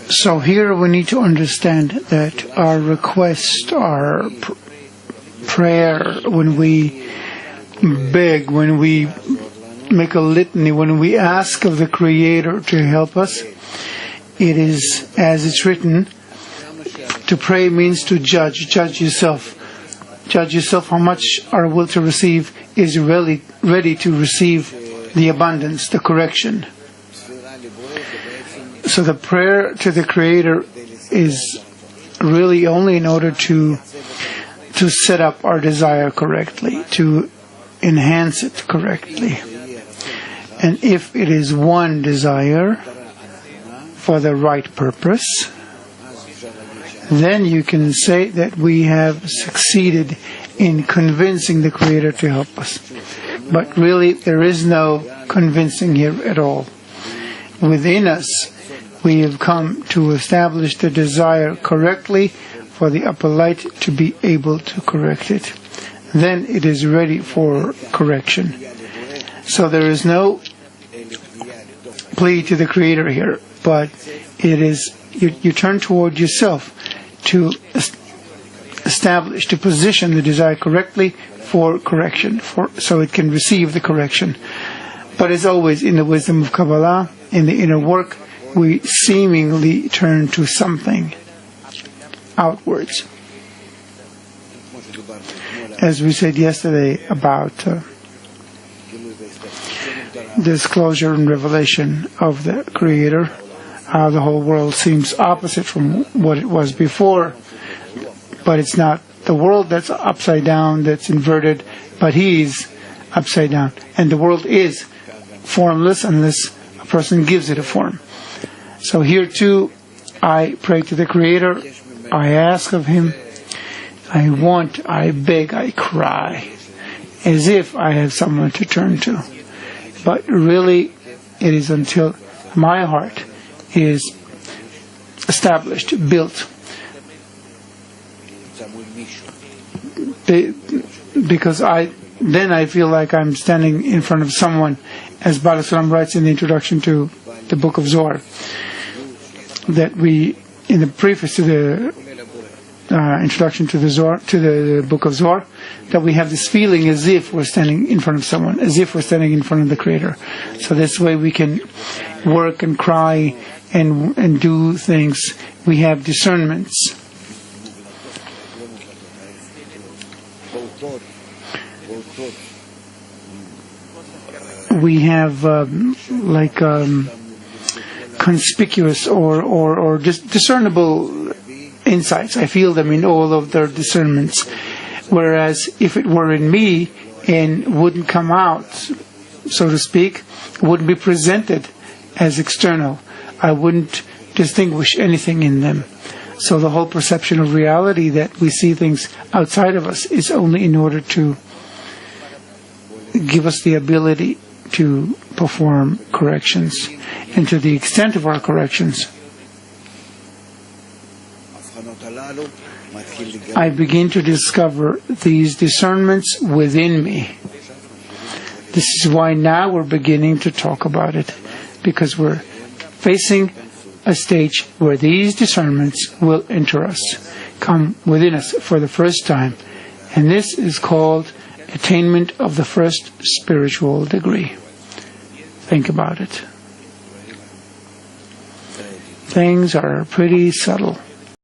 So here we need to understand that our request, our prayer, when we beg, when we make a litany, when we ask of the Creator to help us, it is, as it's written, to pray means to judge yourself. Judge yourself how much our will to receive is really ready to receive the abundance, the correction. So the prayer to the Creator is really only in order to set up our desire correctly, to enhance it correctly. And if it is one desire for the right purpose, then you can say that we have succeeded in convincing the Creator to help us. But really, there is no convincing here at all. Within us, we have come to establish the desire correctly for the upper light to be able to correct it. Then it is ready for correction. So there is no plea to the Creator here, but it is you turn toward yourself to establish, to position the desire correctly for correction, so it can receive the correction. But as always, in the wisdom of Kabbalah, in the inner work, we seemingly turn to something outwards. As we said yesterday about disclosure and revelation of the Creator, how the whole world seems opposite from what it was before, but it's not the world that's upside down, that's inverted, but He's upside down. And the world is formless unless a person gives it a form. So here too, I pray to the Creator, I ask of Him, I want, I beg, I cry, as if I have someone to turn to. But really, it is until my heart is established, built, because then I feel like I'm standing in front of someone, as Baal HaSulam writes in the introduction to the book of Zohar, that we, in the preface to the introduction to the Zohar, to the book of Zohar, that we have this feeling as if we're standing in front of someone, as if we're standing in front of the Creator. So this way we can work and cry and do things. We have discernments. We have conspicuous or just discernible insights. I feel them in all of their discernments. Whereas if it were in me and wouldn't come out, so to speak, wouldn't be presented as external, I wouldn't distinguish anything in them. So the whole perception of reality, that we see things outside of us, is only in order to give us the ability to perform corrections. And to the extent of our corrections, I begin to discover these discernments within me. This is why now we're beginning to talk about it, because we're facing a stage where these discernments will enter us, come within us for the first time. And this is called attainment of the first spiritual degree. Think about it. Things are pretty subtle.